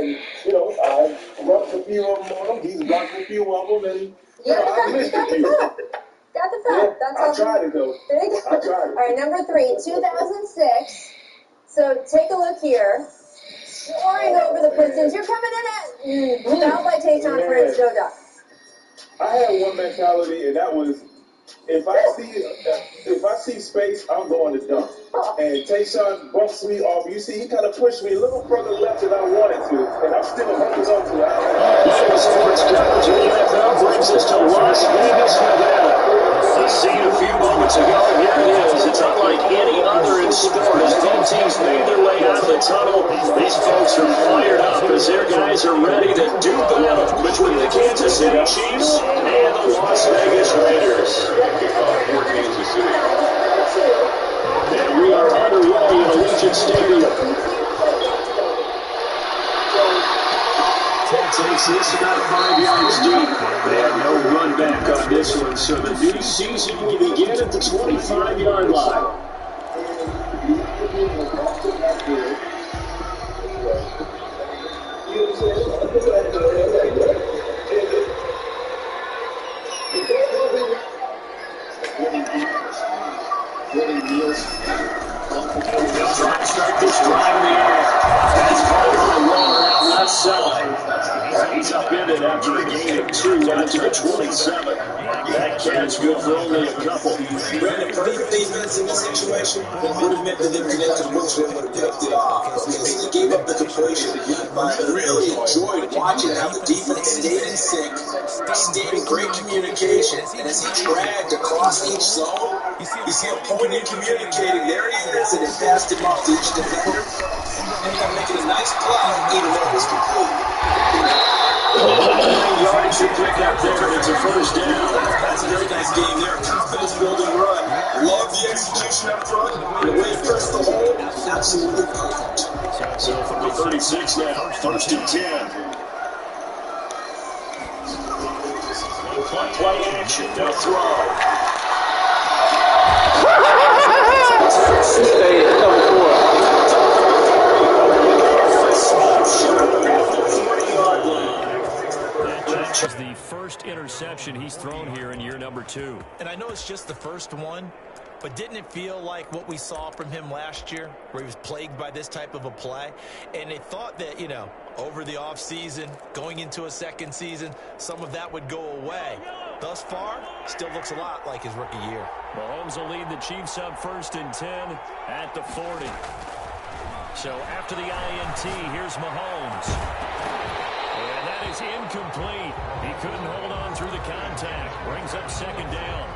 And, you know, I rocked a few of them on him. He's rocked a few of them, and I missed a few. Got the fact. Yeah, I tried it, though. There you go. I tried it. All right, number 3, 2006. So take a look here. Soaring over the Pistons. You're coming in at foul by Tayshaun Prince. Go Duck. I had one mentality, and that was, if I see space, I'm going to dunk. And Tayshaun bumps me off. You see, he kind of pushed me a little further left than I wanted to, and I'm still holding on to it. Local sports coverage of the NFL brings us to Las Vegas, Nevada. Seen a few moments ago, here it is. It's unlike any other in sport. As both teams made their way out of the tunnel, these folks are fired up as their guys are ready to do battle between the Kansas City Chiefs and the Las Vegas Raiders. And we are underway at Allegiant Stadium. Takes this about 5 yards deep. They have no run back on this one, so the new season will begin at the 25-yard line. They'll try to start this drive in the air. That's called on the runner out left side. He's upended after a gain of 2 out to the 27. That catch good for only a couple. Brandon, perfect defense in this situation would have meant that they connected once they would have picked it off. Because he gave up the completion. But I really enjoyed watching how the defense stayed in sync, stayed in great communication, and as he dragged across each zone, you see him pointing and communicating. There he is, and it passed him off to each defender. And they're making a nice play, even though it was complete. Yards to pick up there. It's a first down. That's a very nice game there. Defense building run. Love the execution up front. The way it pressed the hole, absolutely perfect. So from the 36 now, first and 10. Play action, no throw. Stay at cover 4. Is the first interception he's thrown here in year number 2. And I know it's just the first one, but didn't it feel like what we saw from him last year, where he was plagued by this type of a play? And they thought that, you know, over the offseason, going into a second season, some of that would go away. Thus far, still looks a lot like his rookie year. Mahomes will lead the Chiefs up first and 10 at the 40. So after the INT, here's Mahomes. And that is incomplete. He couldn't hold on through the contact. Brings up second down.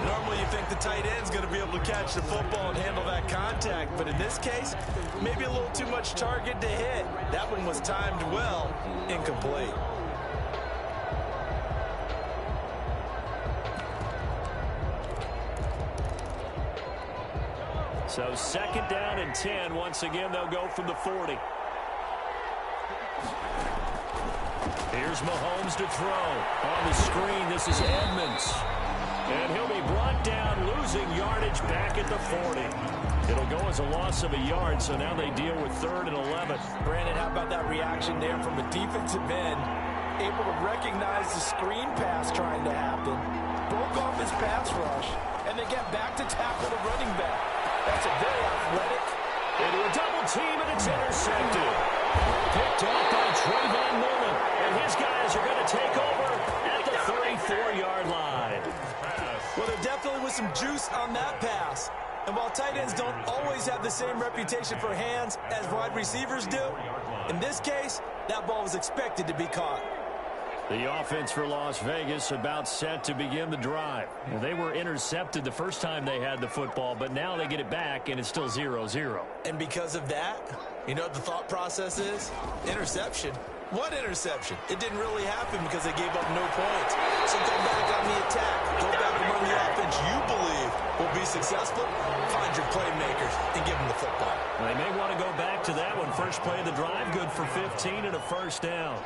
Normally you think the tight end's going to be able to catch the football and handle that contact, but in this case, maybe a little too much target to hit. That one was timed well, incomplete. So second down and 10. Once again, they'll go from the 40. Here's Mahomes to throw. On the screen, this is Edmonds. And he'll be brought down, losing yardage back at the 40. It'll go as a loss of a yard, so now they deal with 3rd and 11. Brandon, how about that reaction there from the defensive end? Able to recognize the screen pass trying to happen. Broke off his pass rush, and they get back to tackle the running back. That's a very athletic. Into a double team, and it's intercepted. Picked off by Trayvon Mullen. And his guys are going to take over at the 34-yard line. Well, there definitely was some juice on that pass. And while tight ends don't always have the same reputation for hands as wide receivers do, in this case, that ball was expected to be caught. The offense for Las Vegas about set to begin the drive. Well, they were intercepted the first time they had the football, but now they get it back, and it's still 0-0. And because of that, you know what the thought process is? Interception. What interception? It didn't really happen because they gave up no points. So go back on the attack. Go back and run the offense you believe will be successful. Find your playmakers and give them the football. They may want to go back to that one. First play of the drive, good for 15 and a first down.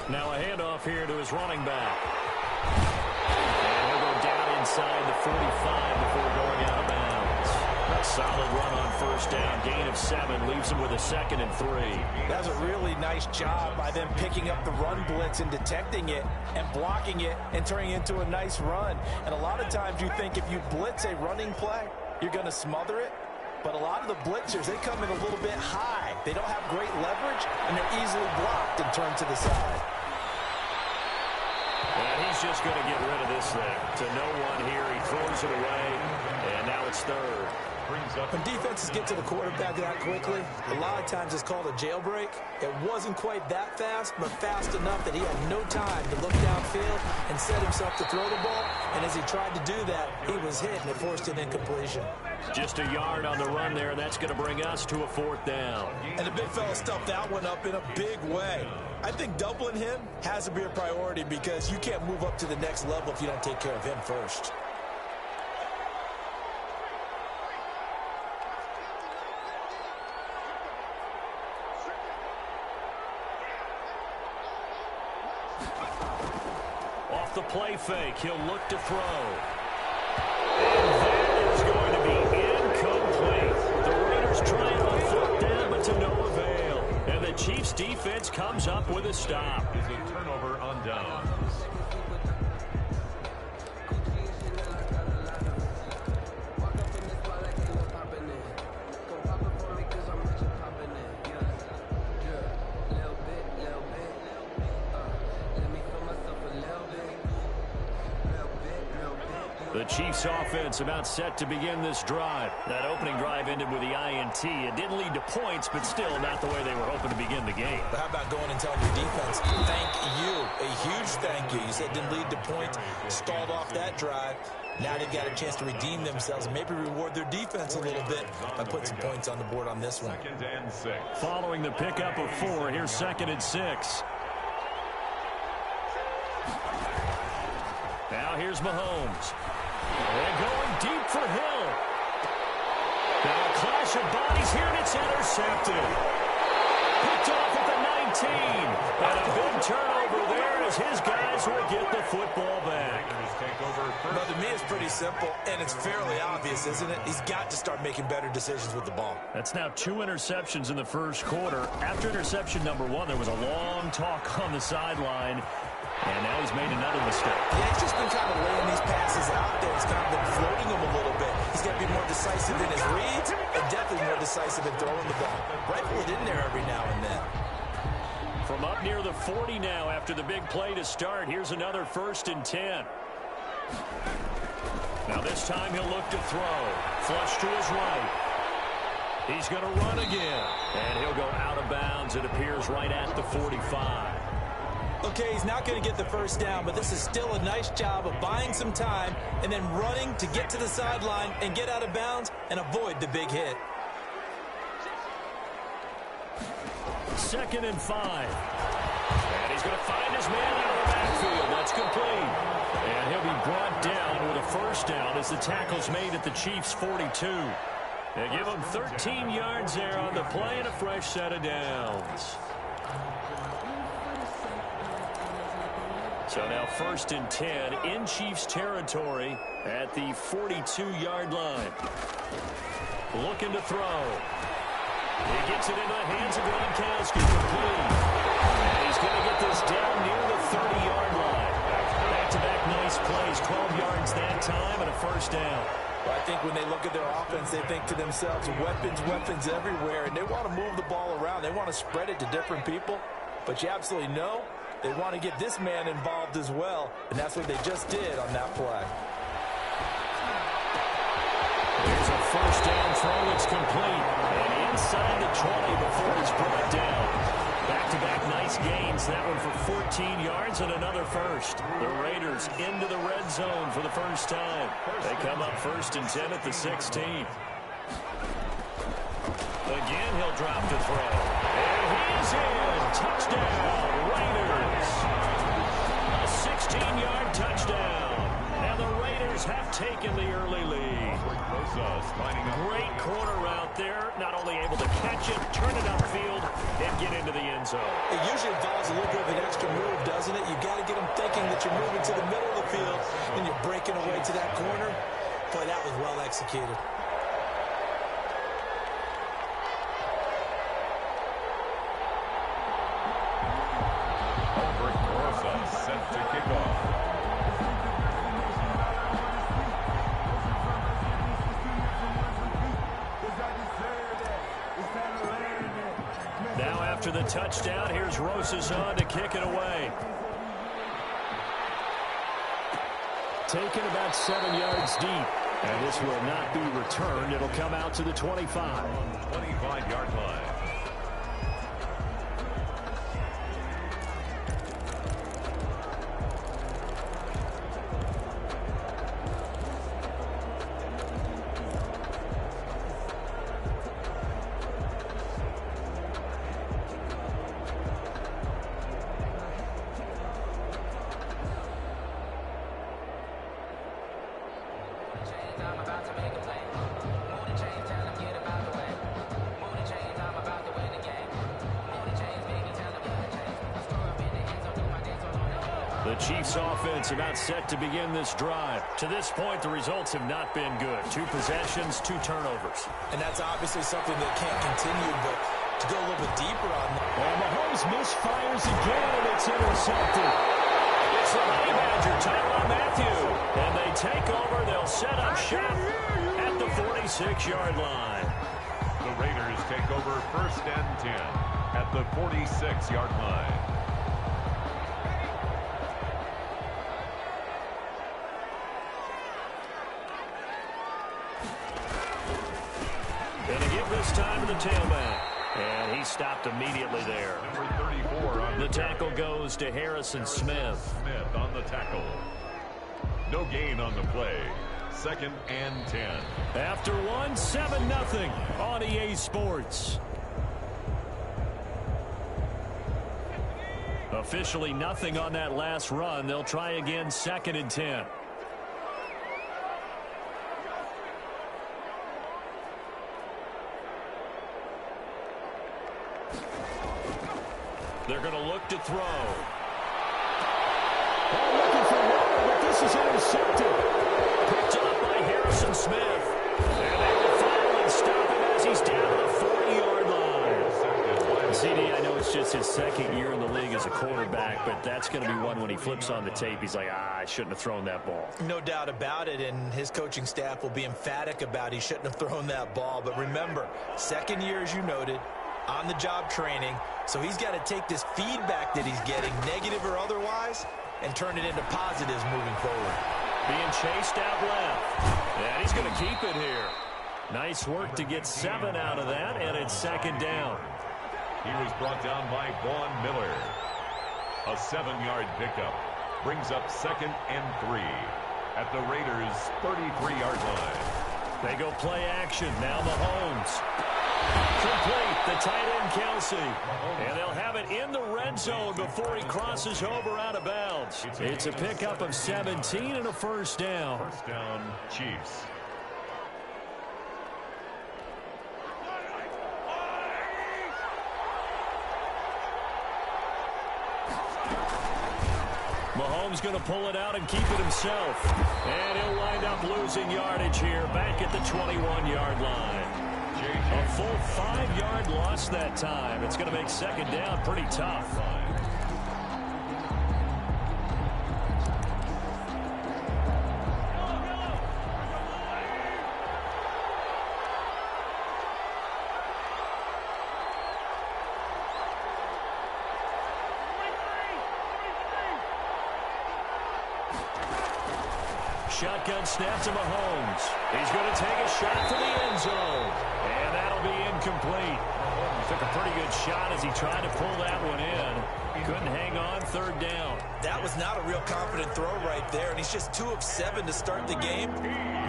Now a handoff here to his running back. And he'll go 45 before going out of bounds. A solid run on first down. Gain of 7 leaves them with a 2nd and 3. That was a really nice job by them picking up the run blitz and detecting it and blocking it and turning it into a nice run. And a lot of times you think if you blitz a running play, you're going to smother it. But a lot of the blitzers, they come in a little bit high. They don't have great leverage, and they're easily blocked and turned to the side. And he's just going to get rid of this thing. To no one here. He throws it away, and now it's 3rd. When defenses get to the quarterback that quickly, a lot of times it's called a jailbreak. It wasn't quite that fast, but fast enough that he had no time to look downfield and set himself to throw the ball. And as he tried to do that, he was hit, and it forced an incompletion. Just a yard on the run there, and that's going to bring us to a 4th down. And the big fella stuffed that one up in a big way. I think doubling him has to be a priority because you can't move up to the next level if you don't take care of him first. Off the play fake, he'll look to throw. And that is going to be incomplete. The Raiders trying on 4th down, but to no avail. And the Chiefs defense comes up with a stop. It's a turnover on downs. The Chiefs offense about set to begin this drive. That opening drive ended with the INT. It didn't lead to points, but still not the way they were hoping to begin the game. But how about going and telling your defense, thank you, a huge thank you. You said didn't lead to points, stalled off that drive. Now they've got a chance to redeem themselves and maybe reward their defense a little bit by putting some points on the board on this one. 2nd and 6. Following the pickup of 4, here's 2nd and 6. Now here's Mahomes. And going deep for Hill. Now a clash of bodies here, and it's intercepted. Picked off at the 19. And a big turnover there as his guys will get the football back. But to me, it's pretty simple, and it's fairly obvious, isn't it? He's got to start making better decisions with the ball. That's now 2 interceptions in the first quarter. After interception number 1, there was a long talk on the sideline. And now he's made another mistake. Yeah, he's just been kind of laying these passes out there. He's kind of been floating them a little bit. He's got to be more decisive in his reads and definitely more decisive in throwing the ball. Rifle it in there every now and then. From up near the 40 now after the big play to start, here's another 1st and 10. Now this time he'll look to throw. Flush to his right. He's going to run again. And he'll go out of bounds, it appears, right at the 45. Okay, he's not going to get the first down, but this is still a nice job of buying some time and then running to get to the sideline and get out of bounds and avoid the big hit. 2nd and 5. And he's going to find his man out of the backfield. That's complete. And he'll be brought down with a 1st down as the tackle's made at the Chiefs' 42. They give him 13 yards there on the play and a fresh set of downs. So now 1st and 10 in Chiefs territory at the 42-yard line. Looking to throw. He gets it into the hands of Gronkowski. Complete. And he's going to get this down near the 30-yard line. Back-to-back nice plays. 12 yards that time and a 1st down. Well, I think when they look at their offense, they think to themselves, weapons, weapons everywhere. And they want to move the ball around. They want to spread it to different people. But you absolutely know they want to get this man involved as well, and that's what they just did on that play. There's a 1st down throw. It's complete. And inside the 20 before it's brought down. Back-to-back nice gains. That one for 14 yards and another 1st. The Raiders into the red zone for the first time. They come up 1st and 10 at the 16. Again, he'll drop to throw. And he's in. Touchdown, Raiders. A 16-yard touchdown. And the Raiders Raiders have taken the early lead. Great corner route there. Not only able to catch it, turn it upfield, and get into the end zone. It usually involves a little bit of an extra move, doesn't it? You've got to get them thinking that you're moving to the middle of the field and you're breaking away to that corner. Boy, that was well executed. Set to kick off. Now after the touchdown, here's Rosas on to kick it away. Taken about 7 yards deep. And this will not be returned. It'll come out to the 25. 25-yard line. The Chiefs offense about set to begin this drive. To this point, the results have not been good. 2 possessions, 2 turnovers. And that's obviously something that can't continue, but to go a little bit deeper on that. And Mahomes misfires again, and it's intercepted. It's the Honey Badger, Tyrann Mathieu. And they take over. They'll set up shop at the 46-yard line. The Raiders take over 1st and 10 at the 46-yard line. And to give this time to the tailback. And he stopped immediately there. Number 34 on the tackle goes to Harrison Smith. Smith on the tackle. No gain on the play. 2nd and 10. After 1, 7-0 on EA Sports. Officially nothing on that last run. They'll try again 2nd and 10. They're going to look to throw. Oh, looking for water, but this is intercepted. Picked up by Harrison Smith. And they will finally stop him as he's down to the 40-yard line. CD, I know it's just his 2nd year in the league as a quarterback, but that's going to be one when he flips on the tape. He's like, I shouldn't have thrown that ball. No doubt about it, and his coaching staff will be emphatic about he shouldn't have thrown that ball. But remember, 2nd year, as you noted, on-the-job training, so he's got to take this feedback that he's getting, negative or otherwise, and turn it into positives moving forward. Being chased out left. And he's going to keep it here. Nice work to get 7 out of that, and it's 2nd down. He was brought down by Vaughn Miller. A 7-yard pickup brings up 2nd and 3 at the Raiders' 33-yard line. They go play action. Now Mahomes. Complete, the tight end Kelsey. And they'll have it in the red zone before he crosses over out of bounds. It's a pickup of 17 and a 1st down. 1st down, Chiefs. Mahomes going to pull it out and keep it himself. And he'll wind up losing yardage here back at the 21-yard line. A full 5-yard loss that time. It's going to make 2nd down pretty tough. Shotgun snap to Mahomes. He's going to take a shot to the end zone. And that'll be incomplete. Took a pretty good shot as he tried to pull that one in. Couldn't hang on, 3rd down. That was not a real confident throw right there, and he's just 2 of 7 to start the game.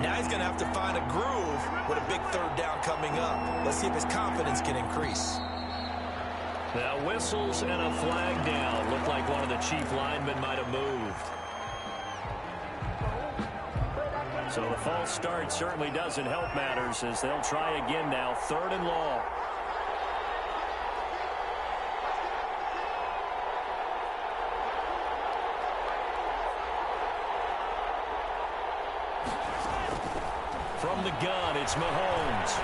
Now he's going to have to find a groove with a big 3rd down coming up. Let's see if his confidence can increase. Now whistles and a flag down. Looked like one of the Chief linemen might have moved. So the false start certainly doesn't help matters as they'll try again now, 3rd and long. From the gun, it's Mahomes.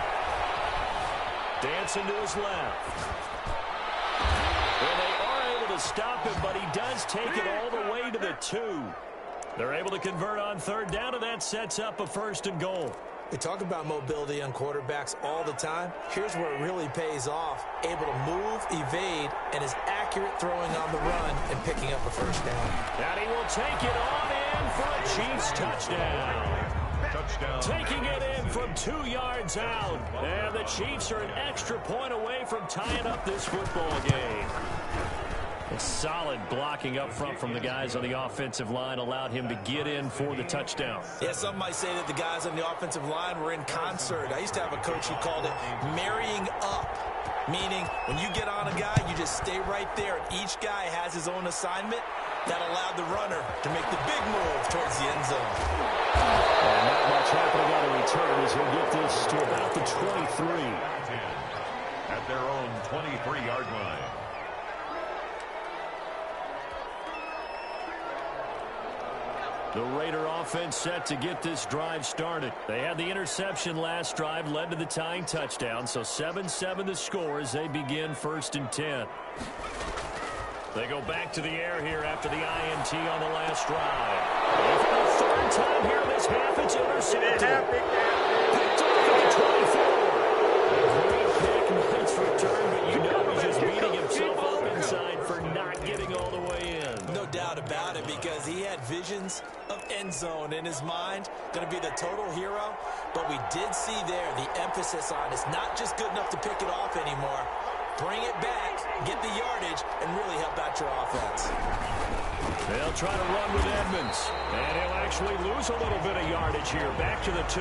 Dancing to his left. Well, they are able to stop him, but he does take it all the way to the 2. They're able to convert on 3rd down, and that sets up a 1st and goal. We talk about mobility on quarterbacks all the time. Here's where it really pays off. Able to move, evade, and is accurate throwing on the run and picking up a 1st down. And he will take it on in for a Chiefs touchdown. Taking it in from 2 yards out. And the Chiefs are an extra point away from tying up this football game. A solid blocking up front from the guys on the offensive line allowed him to get in for the touchdown. Yeah, some might say that the guys on the offensive line were in concert. I used to have a coach who called it marrying up, meaning when you get on a guy, you just stay right there. Each guy has his own assignment. That allowed the runner to make the big move towards the end zone. And not much happening on the return as he'll get this to about the 23. At their own 23-yard line. The Raider offense set to get this drive started. They had the interception last drive, led to the tying touchdown, so 7-7 the score as they begin 1st and 10. They go back to the air here after the INT on the last drive. For the 3rd time here in this half, it's intercepted. Picked off at the 24. Great pick, nice return, but you know he's just beating himself up inside for not getting all the way in. No doubt about it, because he had visions of end zone in his mind. Going to be the total hero. But we did see there the emphasis on it's not just good enough to pick it off anymore. Bring it back, get the yardage, and really help out your offense. They'll try to run with Edmonds. And he'll actually lose a little bit of yardage here. Back to the 2.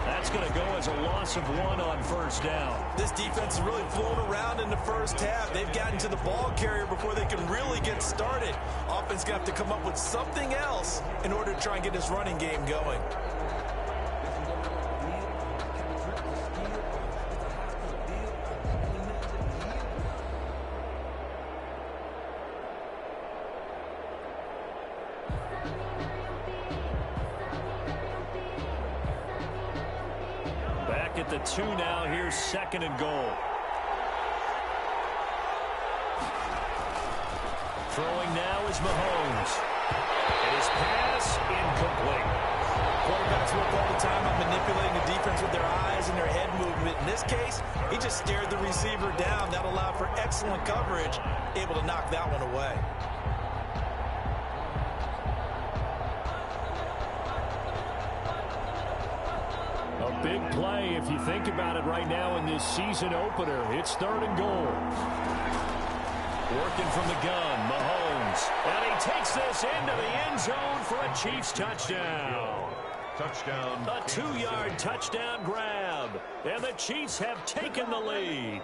That's going to go as a loss of 1 on 1st down. This defense is really flown around in the first half. They've gotten to the ball carrier before they can really get started. Offense going to have to come up with something else in order to try and get this running game going. At the 2 now, here's 2nd and goal. Throwing now is Mahomes. And his pass incomplete. Quarterbacks work all the time on manipulating the defense with their eyes and their head movement. In this case, he just stared the receiver down. That allowed for excellent coverage, able to knock that one away. Big play if you think about it right now in this season opener. It's 3rd and goal. Working from the gun, Mahomes. And he takes this into the end zone for a Chiefs touchdown. Touchdown. A 2-yard touchdown grab. And the Chiefs have taken the lead.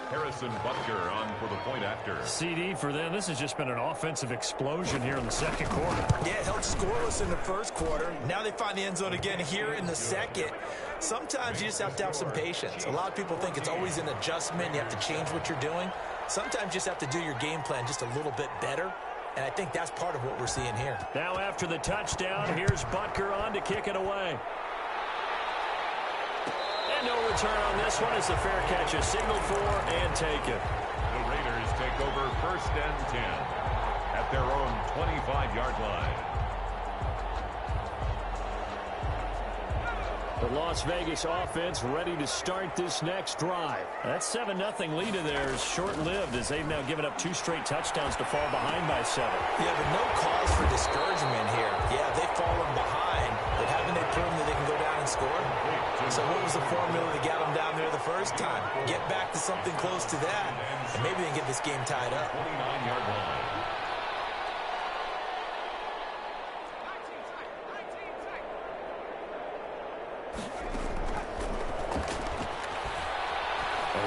Harrison Butker on for the point after. CD for them. This has just been an offensive explosion here in the 2nd quarter. Yeah, it held scoreless in the 1st quarter. Now they find the end zone again here in the 2nd. Sometimes you just have to have some patience. A lot of people think it's always an adjustment. You have to change what you're doing. Sometimes you just have to do your game plan just a little bit better. And I think that's part of what we're seeing here. Now after the touchdown, here's Butker on to kick it away. And no return on this one as the fair catch is signaled for and taken. The Raiders take over 1st and 10 at their own 25-yard line. The Las Vegas offense ready to start this next drive. That 7-0 lead of theirs short-lived as they've now given up 2 straight touchdowns to fall behind by 7. Yeah, but no cause for discouragement here. Yeah, they've fallen behind, but haven't they proven that they can go down and score? So what was the formula to get them down there the first time? Get back to something close to that, and maybe they can get this game tied up. 29-yard line.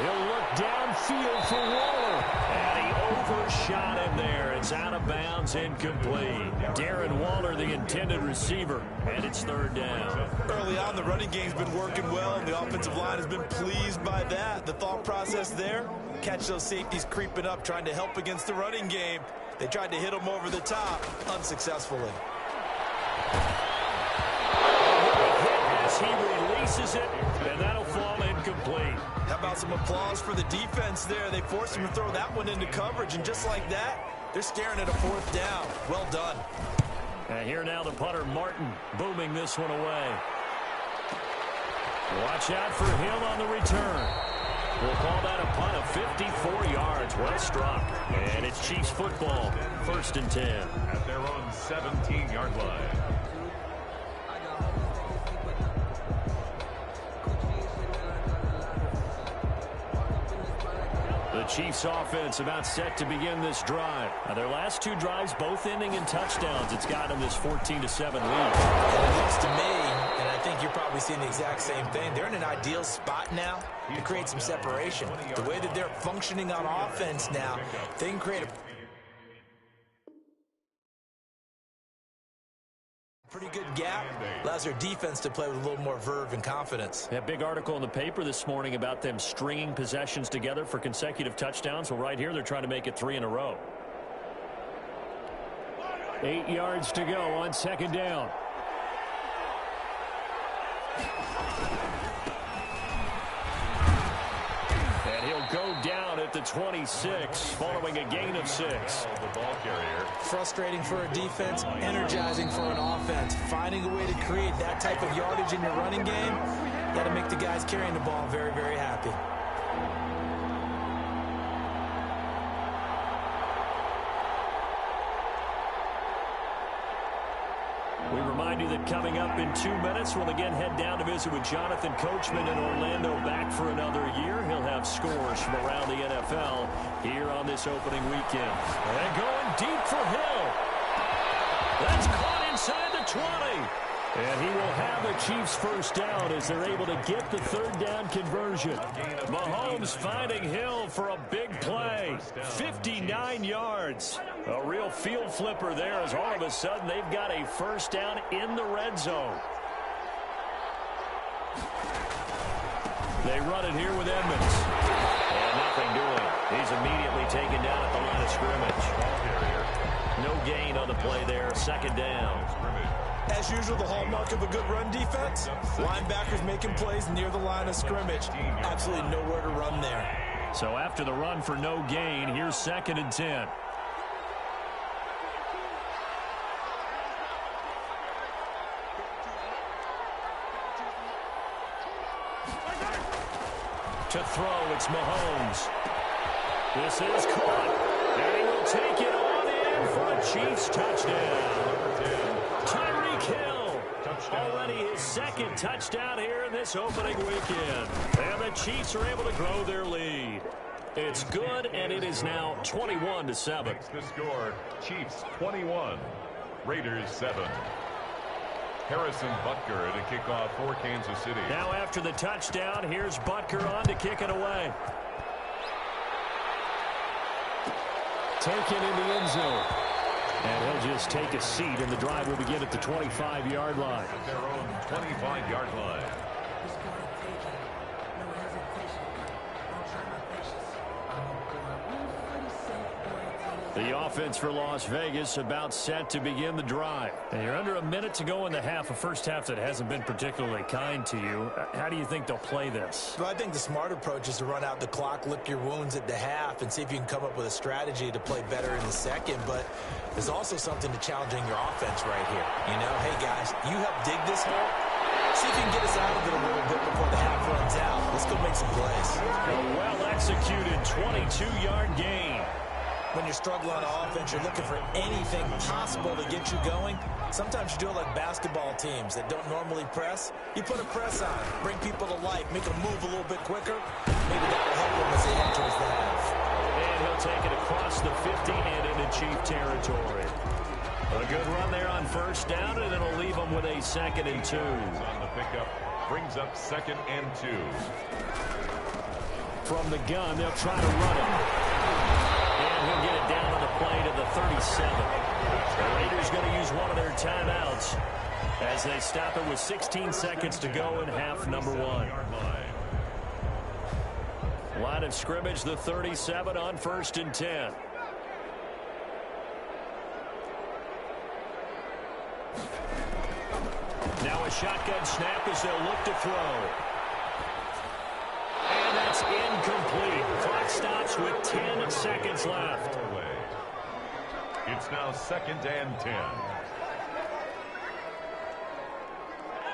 He'll look downfield for Waller. And he first shot in there. It's out of bounds, incomplete. Darren Waller, the intended receiver, and it's third down. Early on, the running game's been working well, and the offensive line has been pleased by that. The thought process there, catch those safeties creeping up, trying to help against the running game. They tried to hit them over the top, unsuccessfully. As he releases it, and that'll fall incomplete. How about some applause for the defense there? They forced him to throw that one into coverage, and just like that, they're staring at a fourth down. Well done. And here now the punter, Martin, booming this one away. Watch out for Hill on the return. We'll call that a punt of 54 yards. Well struck. And it's Chiefs football, 1st and 10. At their own 17-yard line. The Chiefs offense about set to begin this drive. Now, their last 2 drives both ending in touchdowns. It's got them this 14-7 lead. And it looks to me, and I think you're probably seeing the exact same thing, they're in an ideal spot now to create some separation. The way that they're functioning on offense now, they can create a pretty good gap. Allows their defense to play with a little more verve and confidence. A big article in the paper this morning about them stringing possessions together for consecutive touchdowns. Well, right here, they're trying to make it 3 in a row. 8 yards to go on 2nd down. And he'll go down at the 26, following a gain of 6. The ball carrier. Frustrating for a defense, energizing for an offense. Finding a way to create that type of yardage in your running game, got to make the guys carrying the ball very, very happy. We remind you that coming up in 2 minutes, we'll again head down to visit with Jonathan Coachman in Orlando, back for another year. He'll have scores from around the NFL here on this opening weekend. And going deep for Hill. That's caught inside the 20. And he will have the Chiefs first down as they're able to get the 3rd down conversion. Mahomes finding Hill for a big play. 59 yards. A real field flipper there as all of a sudden they've got a first down in the red zone. They run it here with Edmonds. And nothing doing. He's immediately taken down at the line of scrimmage. No gain on the play there. 2nd down. As usual, the hallmark of a good run defense, linebackers making plays near the line of scrimmage. Absolutely nowhere to run there. So after the run for no gain, here's 2nd and 10. To throw, it's Mahomes. This is caught. And he will take it on in for a Chiefs touchdown. Tyreek Hill, already his 2nd touchdown here in this opening weekend. And the Chiefs are able to grow their lead. It's good, and it is now 21-7. Makes the score, Chiefs 21, Raiders 7. Harrison Butker to kick off for Kansas City. Now after the touchdown, here's Butker on to kick it away. Taken in the end zone. And he'll just take a seat, and the drive will begin at the 25-yard line. At their own 25-yard line. The offense for Las Vegas about set to begin the drive. And you're under a minute to go in the half, a first half that hasn't been particularly kind to you. How do you think they'll play this? Well, I think the smart approach is to run out the clock, lick your wounds at the half, and see if you can come up with a strategy to play better in the second. But there's also something to challenging your offense right here. You know, hey, guys, you help dig this hole. See if you can get us out of it a little bit before the half runs out. Let's go make some plays. A well-executed 22-yard gain. When you're struggling on offense, you're looking for anything possible to get you going. Sometimes you do it like basketball teams that don't normally press. You put a press on, bring people to life, make them move a little bit quicker. Maybe that will help them as they head towards the half. And he'll take it across the 50 and into Chief territory. A good run there on first down, and it'll leave them with a 2nd and 2. On the pickup, brings up 2nd and 2. From the gun, they'll try to run it. And he'll and get it down on the play to the 37. The Raiders going to use one of their timeouts as they stop it with 16 seconds to go in half number one. Line of scrimmage, the 37 on 1st and 10. Now a shotgun snap as they'll look to throw. And that's incomplete. Clock stops with 10 seconds left. It's now 2nd and 10.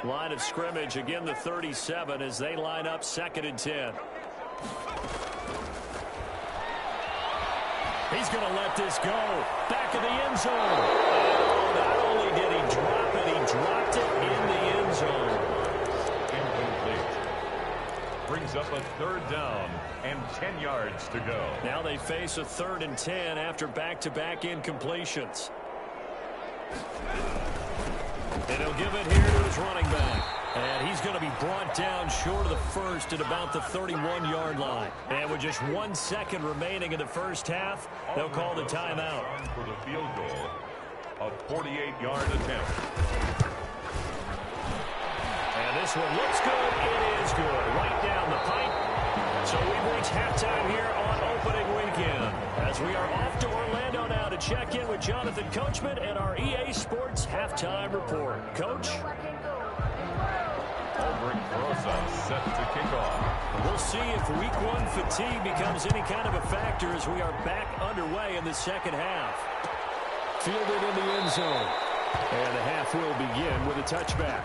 Line of scrimmage, again the 37 as they line up 2nd and 10. He's going to let this go. Back of the end zone. Oh, not only did he drop it, he dropped it in the end zone. Incomplete. Brings up a 3rd down and 10 yards to go. Now they face a 3rd and 10 after back-to-back incompletions. And he'll give it here to his running back. And he's going to be brought down short of the first at about the 31-yard line. And with just 1 second remaining in the first half, they'll call the timeout. For the field goal, a 48-yard attempt. And this one looks good. It is good. Right down the pipe. So we've reached halftime here on opening weekend. As we are off to Orlando now to check in with Jonathan Coachman and our EA Sports halftime report. Coach? Aldrich Rosa set to kick off. We'll see if week one fatigue becomes any kind of a factor as we are back underway in the second half. Fielded in the end zone. And the half will begin with a touchback.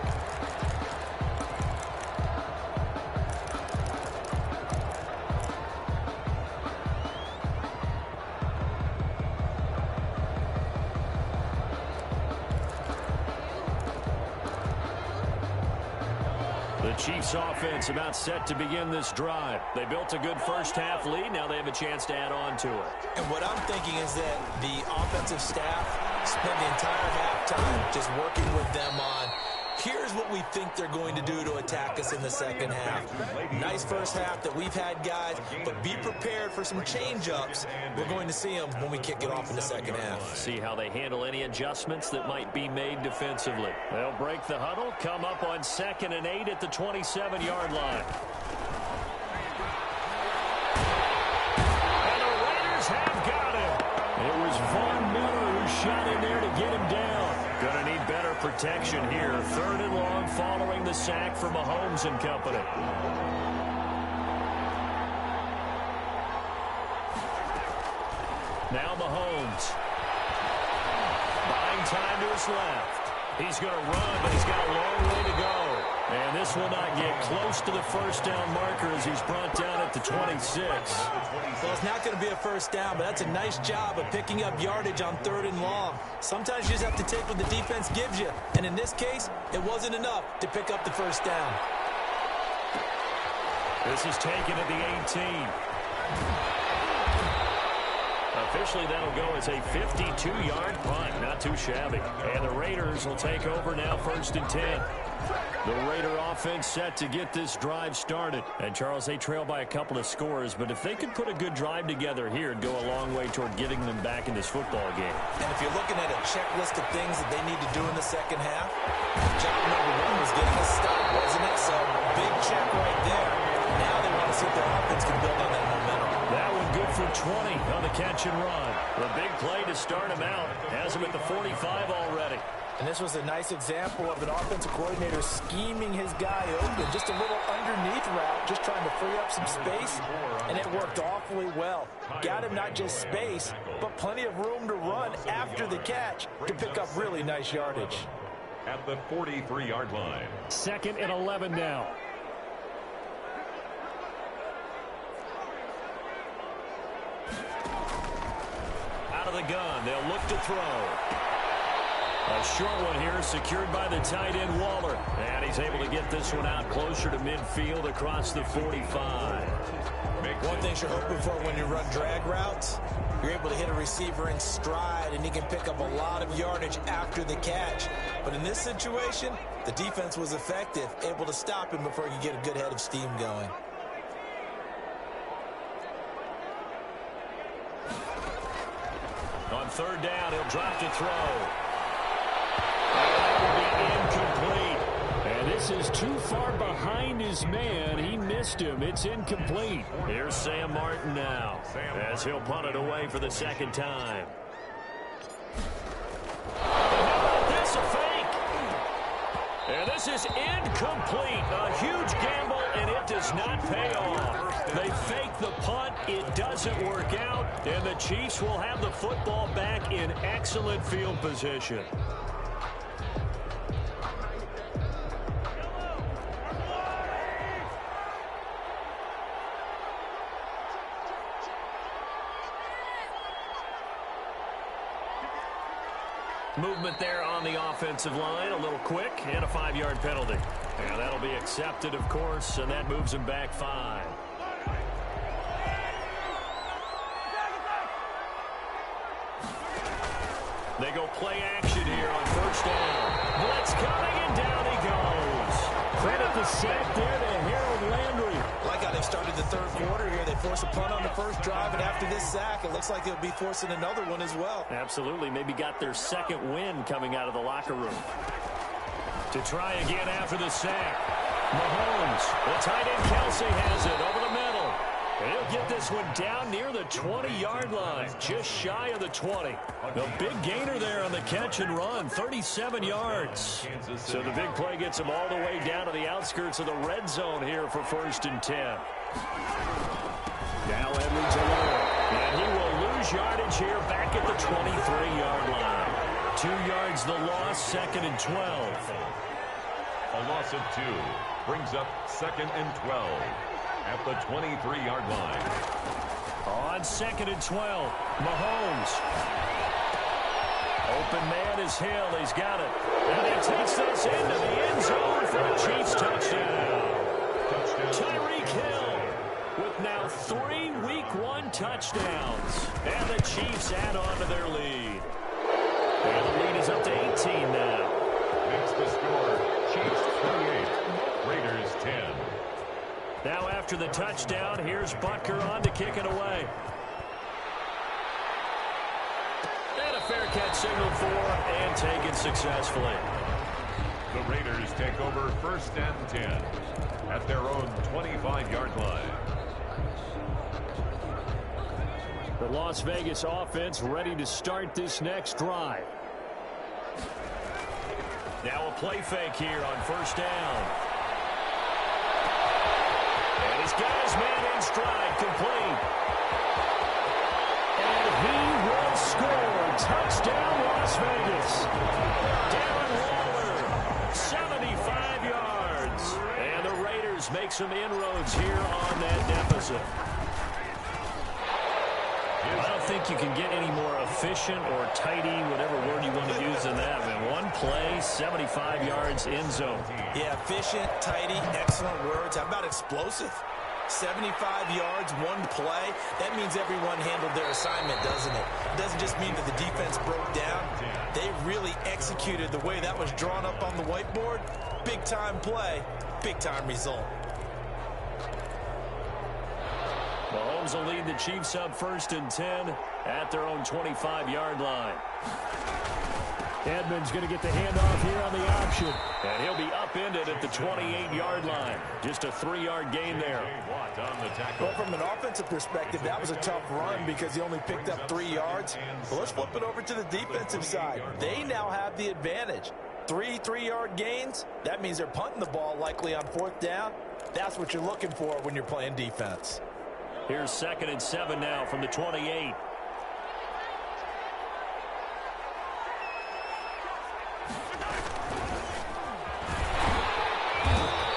The Chiefs offense about set to begin this drive. They built a good first half lead. Now they have a chance to add on to it. And what I'm thinking is that the offensive staff spent the entire halftime just working with them on, here's what we think they're going to do to attack us in the second half. Nice first half that we've had, guys, but be prepared for some change-ups. We're going to see them when we kick it off in the second half. See how they handle any adjustments that might be made defensively. They'll break the huddle, come up on 2nd and 8 at the 27-yard line. And the Raiders have got him. It was Von Miller who shot in there to get him down. Going to need better protection here. 3rd and long following the sack from Mahomes and company. Now Mahomes. Buying time to his left. He's going to run, but he's got a long way to go. And this will not get close to the first down marker as he's brought down at the 26. Well, it's not going to be a first down, but that's a nice job of picking up yardage on 3rd and long. Sometimes you just have to take what the defense gives you. And in this case, it wasn't enough to pick up the first down. This is taken at the 18. Officially, that'll go as a 52-yard punt. Not too shabby. And the Raiders will take over now 1st and 10. The Raider offense set to get this drive started. And, Charles, they trail by a couple of scores, but if they could put a good drive together here, it'd go a long way toward getting them back in this football game. And if you're looking at a checklist of things that they need to do in the second half, job number 1 was getting a stop, wasn't it? So, big check right there. Now they want to see if their offense can build on that momentum. That one good for 20 on the catch and run. The big play to start him out. Has him at the 45 already. And this was a nice example of an offensive coordinator scheming his guy open. Just a little underneath route, just trying to free up some space, and it worked awfully well. Got him not just space, but plenty of room to run after the catch to pick up really nice yardage. At the 43-yard line. 2nd and 11 now. Out of the gun, they'll look to throw. A short one here secured by the tight end Waller. And he's able to get this one out closer to midfield across the 45. One thing you're hoping for when you run drag routes, you're able to hit a receiver in stride and he can pick up a lot of yardage after the catch. But in this situation, the defense was effective, able to stop him before he could get a good head of steam going. third down. He'll drop to throw. That will be incomplete. And this is too far behind his man. He missed him. It's incomplete. Here's Sam Martin now as he'll punt it away for the second time. This a fake. And this is incomplete. A huge gamble, and it does not pay off. They fake the punt. It doesn't work out. And the Chiefs will have the football back in excellent field position. Movement there on the offensive line, a little quick, and a 5-yard penalty. And that'll be accepted, of course, and that moves him back 5. They go play action here on first down. Blitz coming, and down he goes. Credit the sack there to Harold Landry. Like how they've started the third quarter here. They force a punt on the first drive, and after this sack, it looks like they'll be forcing another one as well. Absolutely. Maybe got their second win coming out of the locker room. To try again after the sack. Mahomes, the tight end Kelsey has it over the middle. And he'll get this one down near the 20-yard line, just shy of the 20. The big gainer there on the catch and run, 37 yards. So the big play gets him all the way down to the outskirts of the red zone here for 1st and 10. Now Edwards alone, and he will lose yardage here back at the 23-yard line. 2 yards the loss, 2nd and 12. A loss of 2 brings up 2nd and 12 at the 23-yard line. On 2nd and 12, Mahomes. Open man is Hill. He's got it. And he takes this into the end zone for a Chiefs touchdown. Tyreek Hill with now 3 Week 1 touchdowns. And the Chiefs add on to their lead. And the lead is up to 18 now. Makes the score Chiefs 28, Raiders 10. Now after the touchdown, here's Butker on to kick it away. And a fair catch signaled for and taken successfully. The Raiders take over 1st and 10 at their own 25-yard line. The Las Vegas offense ready to start this next drive. Now a play fake here on 1st down. And he's got his man in stride, complete. And he will score. Touchdown, Las Vegas. Darren Waller, 75 yards. And the Raiders make some inroads here on that deficit. I don't think you can get any more efficient or tidy, whatever word you want to use in that, man. One play, 75 yards, end zone. Yeah, efficient, tidy, excellent words. How about explosive? 75 yards, one play. That means everyone handled their assignment, doesn't it? It doesn't just mean that the defense broke down. They really executed the way that was drawn up on the whiteboard. Big-time play, big-time result. Mahomes will lead the Chiefs up 1st and 10 at their own 25-yard line. Edmonds going to get the handoff here on the option. And he'll be upended at the 28-yard line. Just a 3-yard gain there. Well, from an offensive perspective, that was a tough run because he only picked up 3 yards. Well, let's flip it over to the defensive side. They now have the advantage. 3 3-yard gains. That means they're punting the ball likely on 4th down. That's what you're looking for when you're playing defense. Here's 2nd and 7 now from the 28.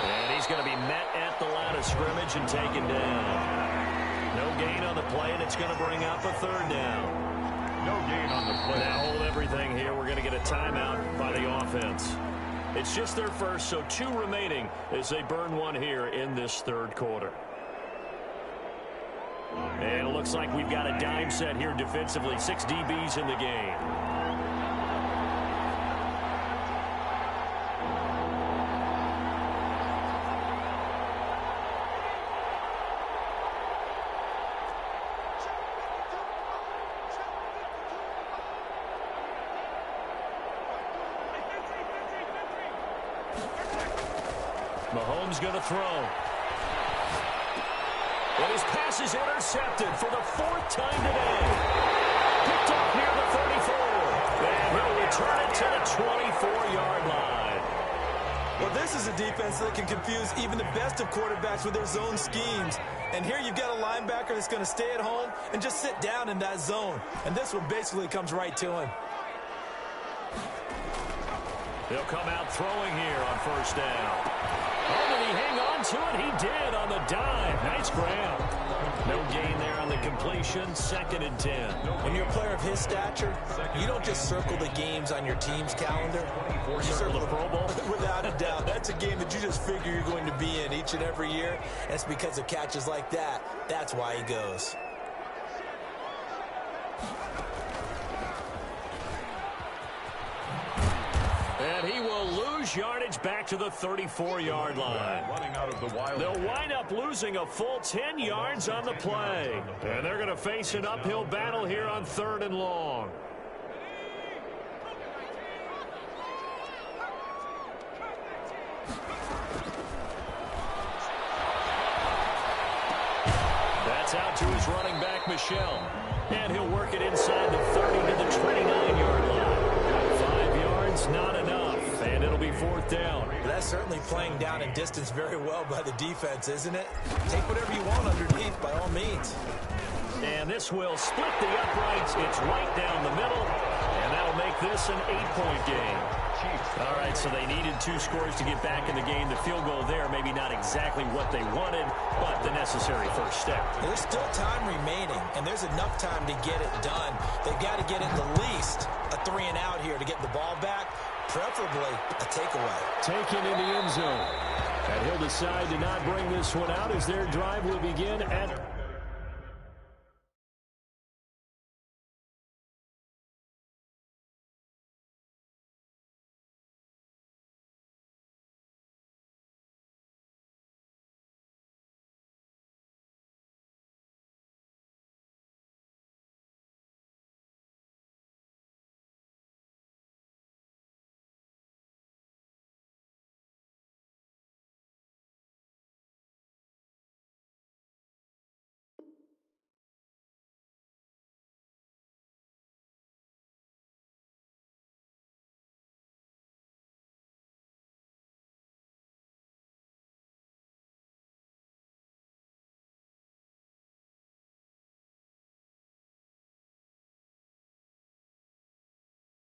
And he's going to be met at the line of scrimmage and taken down. No gain on the play, and it's going to bring up a 3rd down. No gain on the play. Now hold everything here. We're going to get a timeout by the offense. It's just their first, so 2 remaining as they burn one here in this 3rd quarter. And it looks like we've got a dime set here defensively. 6 DBs in the game. Mahomes going to throw. And his pass is intercepted for the 4th time today. Picked up near the 34. And he'll return it to the 24-yard line. Well, this is a defense that can confuse even the best of quarterbacks with their zone schemes. And here you've got a linebacker that's going to stay at home and just sit down in that zone. And this one basically comes right to him. He'll come out throwing here on 1st down. Oh, did he hang on to it? He did on the dive. Nice grab. No gain there on the completion. 2nd and 10. When you're a player of his stature, you don't just circle the games on your team's calendar. You circle the Pro Bowl. Without a doubt. That's a game that you just figure you're going to be in each and every year. And it's because of catches like that. That's why he goes. And he will lose yardage back to the 34-yard line. They'll wind up losing a full 10 yards on the play. And they're going to face an uphill battle here on 3rd and long. That's out to his running back, Michel. And he'll work it inside the 30 to the 29-yard line. 5 yards, not enough. And it'll be 4th down. That's certainly playing down in distance very well by the defense, isn't it? Take whatever you want underneath, by all means. And this will split the uprights. It's right down the middle. And that'll make this an 8-point game. All right, so they needed 2 scores to get back in the game. The field goal there, maybe not exactly what they wanted, but the necessary first step. There's still time remaining, and there's enough time to get it done. They've got to get at the least a 3-and-out here to get the ball back, preferably a takeaway. Taken in the end zone. And he'll decide to not bring this one out as their drive will begin at...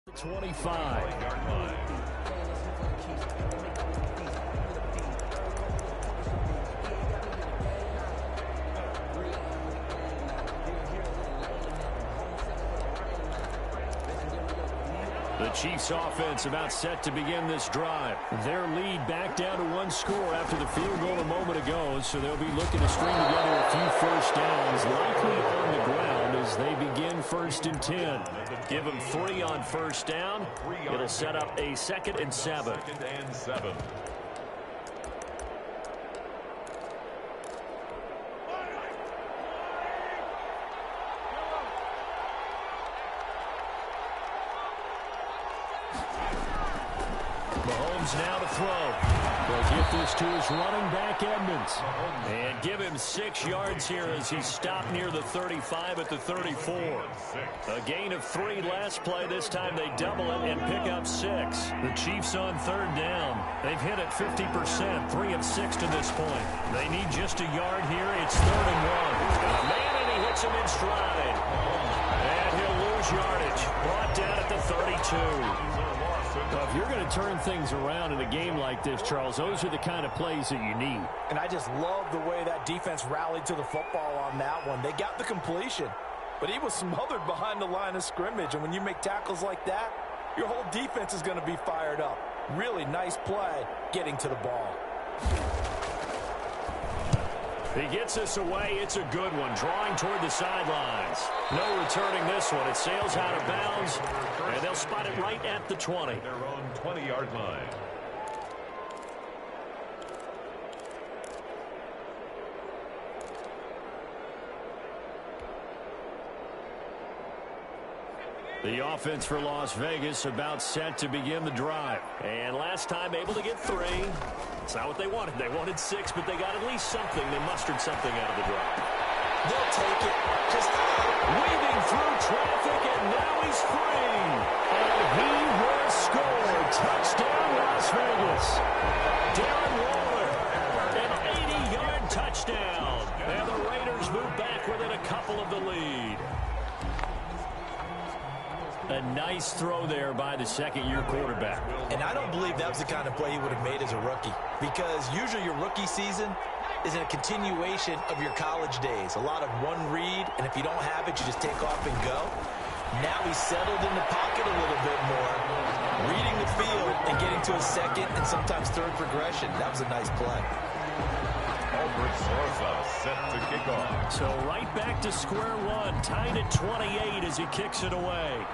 The 25-yard line. The Chiefs offense about set to begin this drive. Their lead back down to 1 score after the field goal a moment ago, so they'll be looking to string together a few first downs, likely on the ground as they begin 1st and 10. Give them 3 on 1st down. It'll set up a 2nd and 7. 2nd and 7. Mahomes now to throw. They'll get this to his running back, Edmonds. And give him 6 yards here as he's stopped near the 35 at the 34. A gain of 3 last play. This time they double it and pick up 6. The Chiefs on 3rd down. They've hit it 50%, 3 of 6 to this point. They need just a yard here. It's 3rd and 1. Man, and he hits him in stride. And he'll lose yardage. Brought down at the 32. Well, if you're going to turn things around in a game like this, Charles, those are the kind of plays that you need. And I just love the way that defense rallied to the football on that one. They got the completion, but he was smothered behind the line of scrimmage. And when you make tackles like that, your whole defense is going to be fired up. Really nice play getting to the ball. He gets this away. It's a good one. Drawing toward the sidelines. No returning this one. It sails out of bounds, and they'll spot it right at the 20. Their own 20-yard line. The offense for Las Vegas about set to begin the drive. And last time able to get 3. It's not what they wanted. They wanted 6, but they got at least something. They mustered something out of the drive. They'll take it. Just weaving through traffic, and now he's free. And he will score. Touchdown, Las Vegas. Darren Waller, an 80-yard touchdown. And the Raiders move back within a couple of the lead. A nice throw there by the second-year quarterback. And I don't believe that was the kind of play he would have made as a rookie, because usually your rookie season is a continuation of your college days. A lot of one read, and if you don't have it, you just take off and go. Now he's settled in the pocket a little bit more, reading the field and getting to a second and sometimes third progression. That was a nice play. Set to kick off. So right back to square one, tied at 28 as he kicks it away.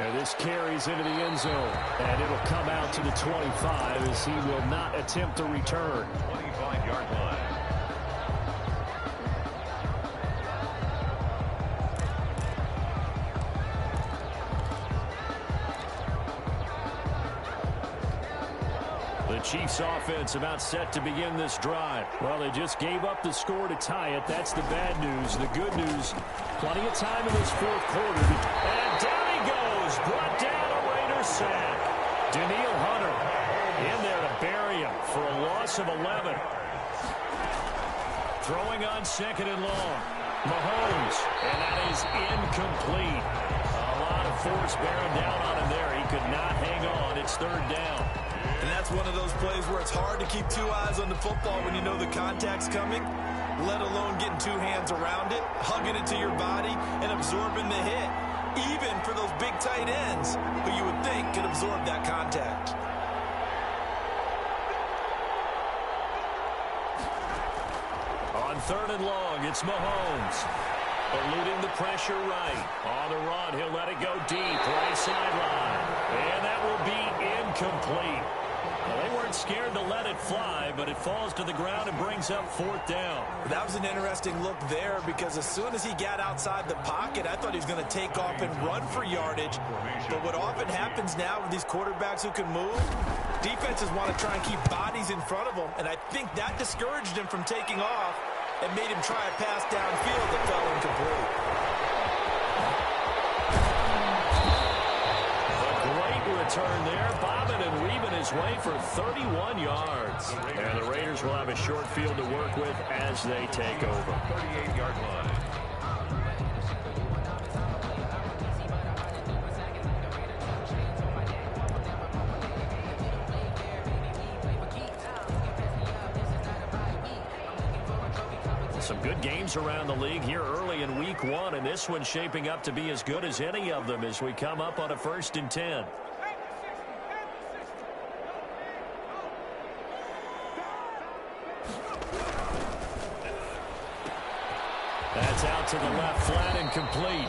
And this carries into the end zone, and it'll come out to the 25 as he will not attempt to return. 25-yard line. The Chiefs offense about set to begin this drive. Well, they just gave up the score to tie it. That's the bad news. The good news, plenty of time in this fourth quarter. And down he goes. Brought down a Raiders sack. Danielle Hunter in there to bury him for a loss of 11. Throwing on second and long. Mahomes, and that is incomplete. A lot of force bearing down on him there. He could not hang on. It's third down. And that's one of those plays where it's hard to keep 2 eyes on the football when you know the contact's coming, let alone getting 2 hands around it, hugging it to your body, and absorbing the hit, even for those big tight ends who you would think could absorb that contact. On third and long, it's Mahomes. Eluding the pressure right. On the run, he'll let it go deep, right sideline. And that will be incomplete. Well, they weren't scared to let it fly, but it falls to the ground and brings up fourth down. That was an interesting look there, because as soon as he got outside the pocket, I thought he was going to take off and run for yardage. But what often happens now with these quarterbacks who can move, defenses want to try and keep bodies in front of them, and I think that discouraged him from taking off and made him try a pass downfield that fell incomplete. Return there, bobbing and weaving his way for 31 yards. And the Raiders will have a short field to work with as they take over. 38-yard line. Some good games around the league here early in week 1, and this one's shaping up to be as good as any of them as we come up on a 1st and 10. That's out to the left, flat and complete.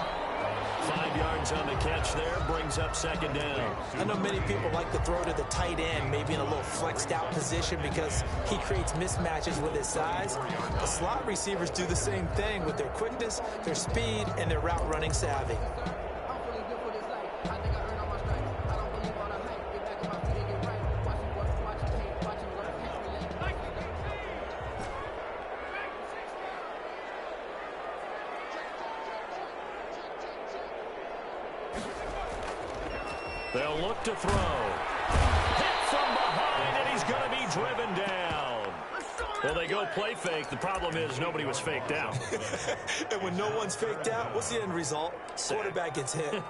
5 yards on the catch there, brings up second down. I know many people like to throw to the tight end, maybe in a little flexed out position because he creates mismatches with his size. The slot receivers do the same thing with their quickness, their speed, and their route running savvy. They'll look to throw. Hit from behind, and he's going to be driven down. Well, they go play fake. The problem is nobody was faked out. And when no one's faked out, what's the end result? Quarterback gets hit.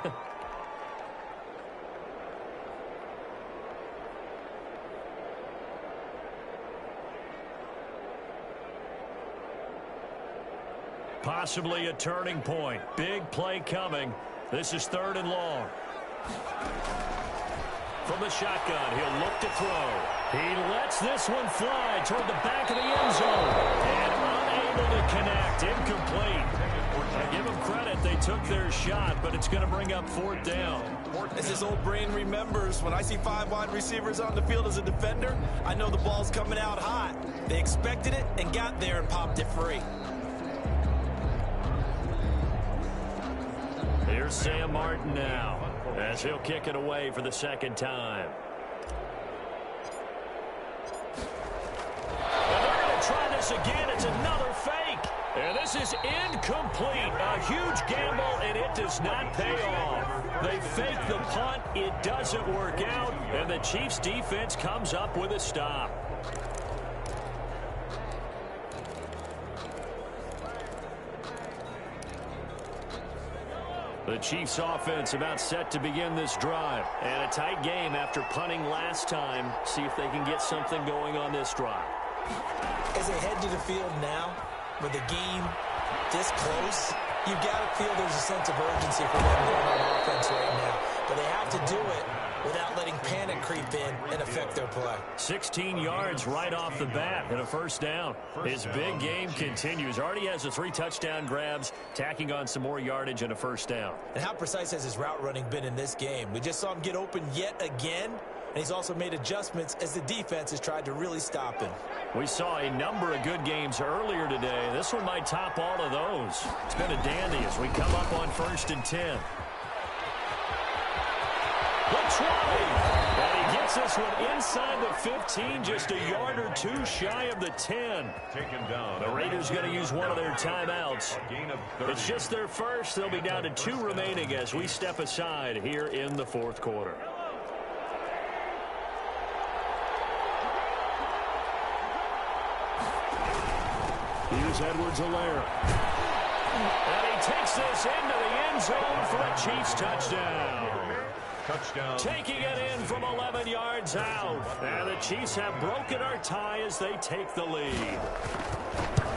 Possibly a turning point. Big play coming. This is third and long. From the shotgun, he'll look to throw. He lets this one fly toward the back of the end zone. And unable to connect. Incomplete. I give them credit. They took their shot, but it's going to bring up fourth down. As his old brain remembers, when I see 5 wide receivers on the field as a defender, I know the ball's coming out hot. They expected it and got there and popped it free. Sam Martin now as he'll kick it away for the second time. And they're going to try this again. It's another fake. And this is incomplete. A huge gamble, and it does not pay off. They fake the punt. It doesn't work out, and the Chiefs' defense comes up with a stop. The Chiefs' offense about set to begin this drive. And a tight game after punting last time. See if they can get something going on this drive. As they head to the field now, with the game this close, you've got to feel there's a sense of urgency for them going on offense right now. But they have to do it without letting panic creep in and affect their play. 16 yards right off the bat and a first down. His big game continues. Already has the 3 touchdown grabs, tacking on some more yardage and a first down. And how precise has his route running been in this game? We just saw him get open yet again, and he's also made adjustments as the defense has tried to really stop him. We saw a number of good games earlier today. This one might top all of those. It's been a dandy as we come up on 1st and 10. The 20. And he gets this one inside the 15, just a yard or 2 shy of the 10. Taken down. The Raiders going to use one of their timeouts. It's just their first. They'll be down to 2 remaining as we step aside here in the 4th quarter. Here's Edwards-Helaire. And he takes this into the end zone for a Chiefs touchdown. Touchdown. Taking it in from 11 yards out. And the Chiefs have broken our tie as they take the lead.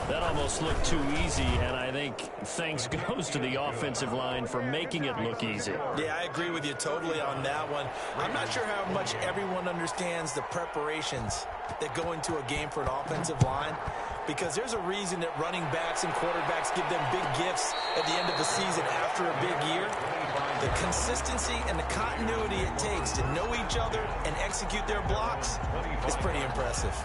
That almost looked too easy, and I think thanks goes to the offensive line for making it look easy. Yeah, I agree with you totally on that one. I'm not sure how much everyone understands the preparations that go into a game for an offensive line, because there's a reason that running backs and quarterbacks give them big gifts at the end of the season after a big year. The consistency and the continuity it takes to know each other and execute their blocks is pretty impressive.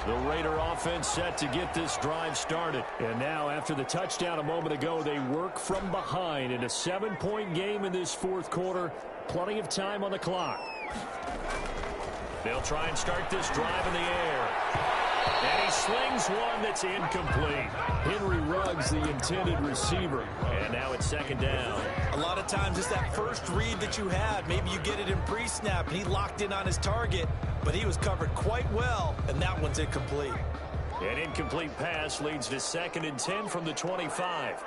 The Raider offense set to get this drive started. And now, after the touchdown a moment ago, they work from behind in a 7-point game in this 4th quarter. Plenty of time on the clock. They'll try and start this drive in the air. And he slings one that's incomplete. Henry Ruggs, the intended receiver. And now it's 2nd down. A lot of times it's that first read that you have. Maybe you get it in pre-snap, and he locked in on his target, but he was covered quite well, and that one's incomplete. An incomplete pass leads to 2nd and 10 from the 25.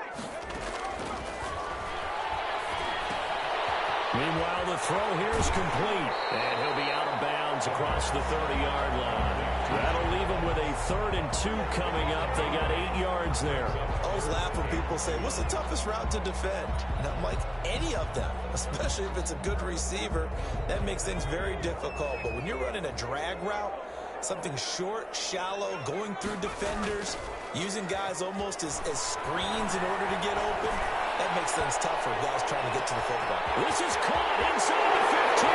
Meanwhile, the throw here is complete, and he'll be out of bounds across the 30-yard line. That'll leave him with a 3rd and 2 coming up. They got 8 yards there. I always laugh when people say, what's the toughest route to defend? And I'm like, any of them, especially if it's a good receiver. That makes things very difficult. But when you're running a drag route, something short, shallow, going through defenders, using guys almost as screens in order to get open, that makes things tough for guys trying to get to the football. This is caught inside the 15.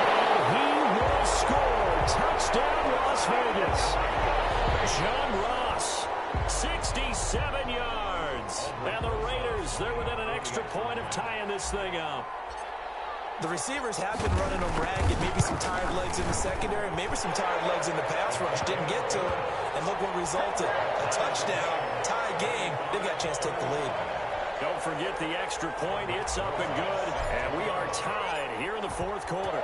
And he will score. Touchdown, Las Vegas. John Ross, 67 yards. And the Raiders, they're within an extra point of tying this thing up. The receivers have been running them ragged. Maybe some tired legs in the secondary, maybe some tired legs in the pass rush. Didn't get to him, and look what resulted. A touchdown, tie game. They've got a chance to take the lead. Don't forget the extra point. It's up and good, and we are tied here in the 4th quarter.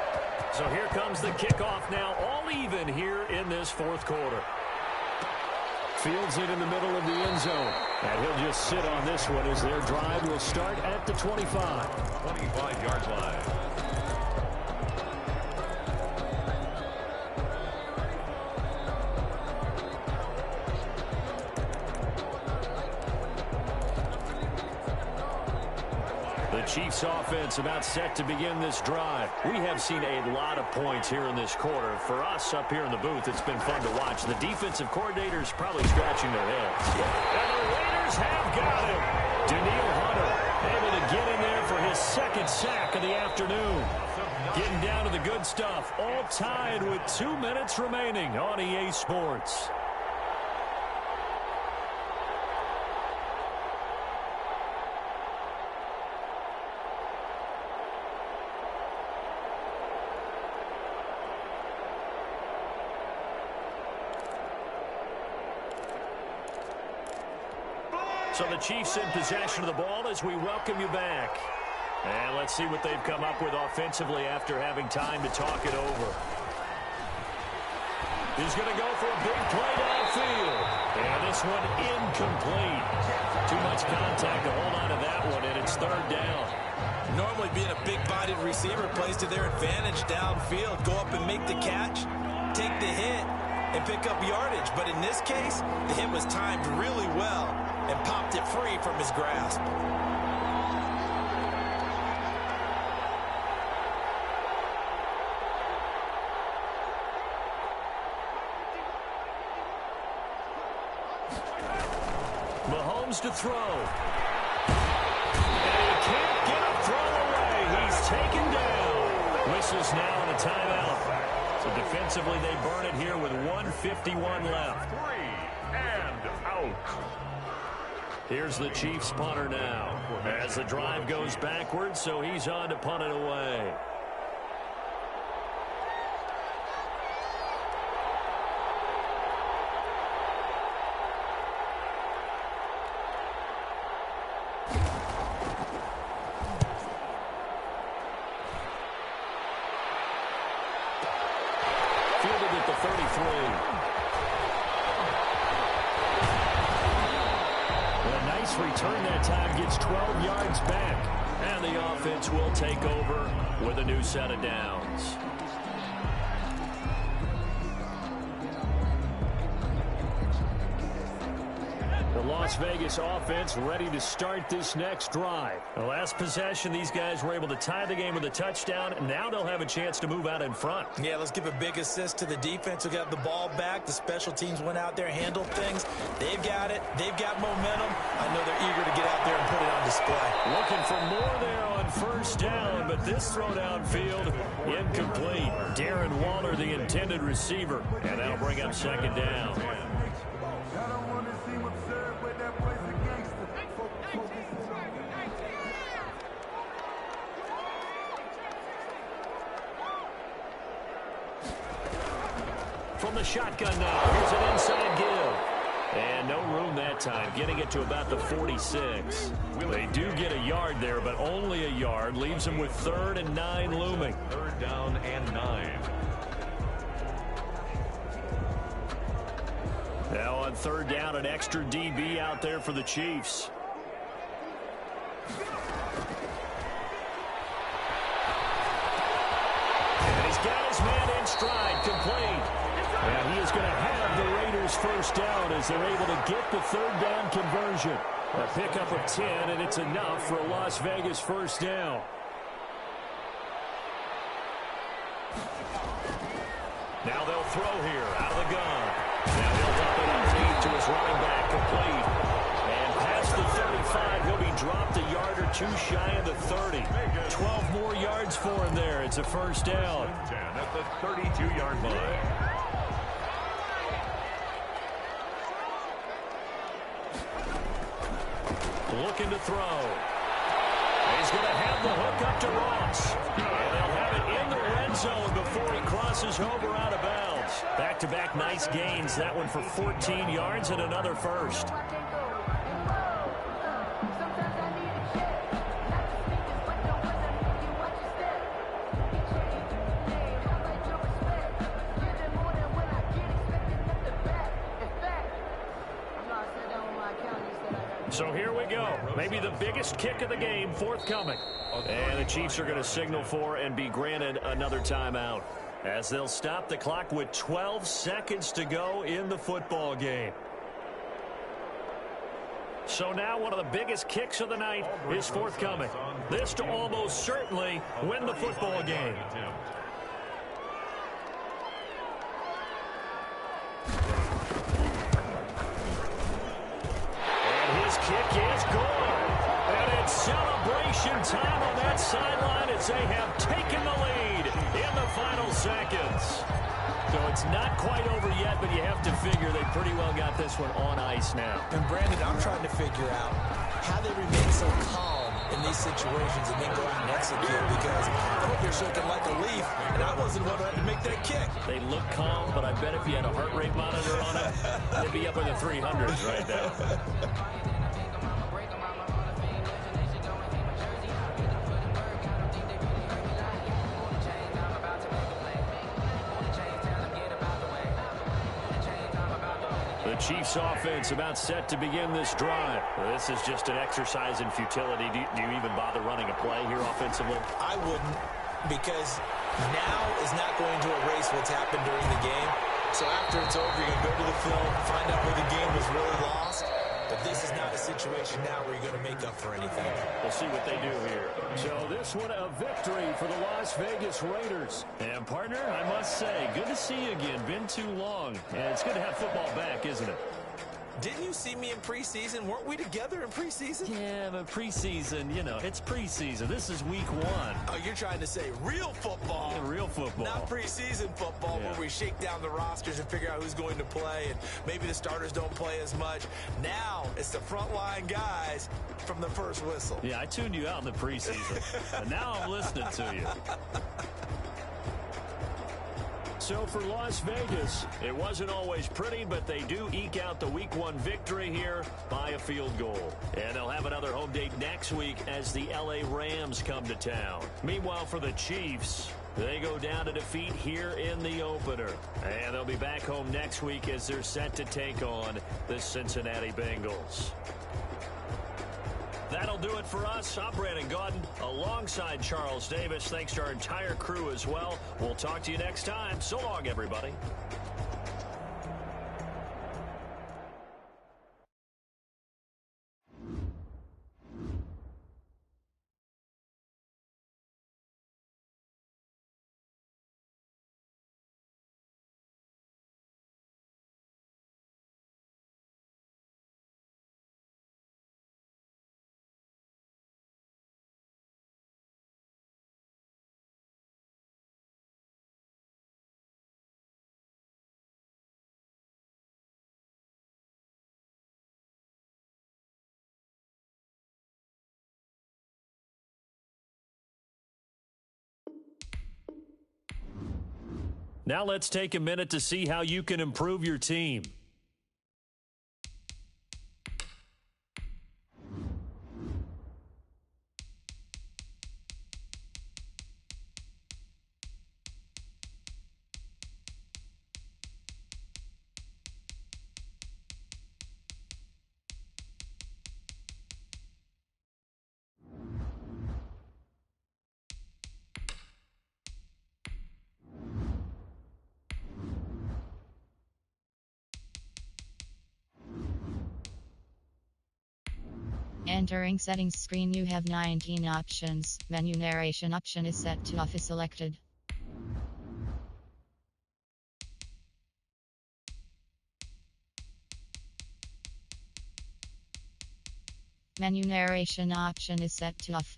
So here comes the kickoff now, all even here in this 4th quarter. Fields it in the middle of the end zone, and he'll just sit on this one as their drive will start at the 25. 25-yard line. Chiefs offense about set to begin this drive. We have seen a lot of points here in this quarter. For us up here in the booth, it's been fun to watch. The defensive coordinators probably scratching their heads. And the Raiders have got him. Daniil Hunter able to get in there for his 2nd sack of the afternoon. Getting down to the good stuff. All tied with 2 minutes remaining on EA Sports. So the Chiefs in possession of the ball as we welcome you back. And let's see what they've come up with offensively after having time to talk it over. He's going to go for a big play downfield. And this one incomplete. Too much contact to hold on to that one, and it's third down. Normally being a big-bodied receiver plays to their advantage downfield. Go up and make the catch, take the hit, and pick up yardage. But in this case, the hit was timed really well and popped it free from his grasp. Mahomes to throw. And he can't get a throw away. He's taken down. Whistles now on a timeout. So defensively, they burn it here with 1:51 left. 3 and out. Here's the Chiefs punter now. As the drive goes backwards, so he's on to punt it away. Fielded at the 33. A nice return that time, gets 12 yards back. And the offense will take over with a new set of downs. The Las Vegas offense ready to start this next drive. The last possession, these guys were able to tie the game with a touchdown. Now they'll have a chance to move out in front. Yeah, let's give a big assist to the defense who got the ball back. The special teams went out there, handled things. They've got it. They've got momentum. I know they're eager to get out there and put it on display. Looking for more there on first down, but this throw downfield incomplete. Darren Waller, the intended receiver, and that'll bring up second down. From the shotgun now, here's an inside give. And no room that time, getting it to about the 46. They do get a yard there, but only a yard. Leaves them with 3rd and 9 looming. 3rd down and 9. Now on 3rd down, an extra DB out there for the Chiefs. And he's got his man in stride, complete. And he is going to have the Raiders first down as they're able to get the 3rd down conversion. A pickup of 10, and it's enough for a Las Vegas first down. Now they'll throw here out of the gun. Now he'll dump it underneath to his running back, complete. And past the 35, he'll be dropped a yard or two shy of the 30. 12 more yards for him there. It's a first down. 10 at the 32-yard line. Looking to throw. He's going to have the hook up to Ross. And they'll have it in the red zone before he crosses over out of bounds. Back-to-back nice gains. That one for 14 yards and another first. So here we go. Maybe the biggest kick of the game forthcoming. And the Chiefs are going to signal for and be granted another timeout, as they'll stop the clock with 12 seconds to go in the football game. So now one of the biggest kicks of the night is forthcoming. This to almost certainly win the football game. Kick is good. And it's celebration time on that sideline as they have taken the lead in the final seconds. So it's not quite over yet, but you have to figure they pretty well got this one on ice now. And Brandon, I'm trying to figure out how they remain so calm in these situations and then go out and execute, because I hope they're shaking like a leaf, and I wasn't the one who had to make that kick. They look calm, but I bet if you had a heart rate monitor on it, they'd be up in the 300s right now. The Chiefs offense about set to begin this drive. This is just an exercise in futility. Do you even bother running a play here offensively? I wouldn't, because now is not going to erase what's happened during the game. So after it's over, you're going to go to the film, find out where the game was really lost. But this is not a situation now where you're going to make up for anything. We'll see what they do here. So this one, a victory for the Las Vegas Raiders. And, partner, I must say, good to see you again. Been too long. And it's good to have football back, isn't it? Didn't you see me in preseason? Weren't we together in preseason? Yeah, but preseason, you know, it's preseason. This is week 1. Oh, you're trying to say real football. Yeah, real football. Not preseason football, yeah, where we shake down the rosters and figure out who's going to play, and maybe the starters don't play as much. Now it's the frontline guys from the first whistle. Yeah, I tuned you out in the preseason, and now I'm listening to you. So for Las Vegas, it wasn't always pretty, but they do eke out the Week 1 victory here by a field goal. And they'll have another home date next week as the LA Rams come to town. Meanwhile, for the Chiefs, they go down to defeat here in the opener. And they'll be back home next week as they're set to take on the Cincinnati Bengals. That'll do it for us. I'm Brandon Gaudin alongside Charles Davis. Thanks to our entire crew as well. We'll talk to you next time. So long, everybody. Now let's take a minute to see how you can improve your team. Entering settings screen, you have 19 options. Menu narration option is set to off is selected. Menu narration option is set to off.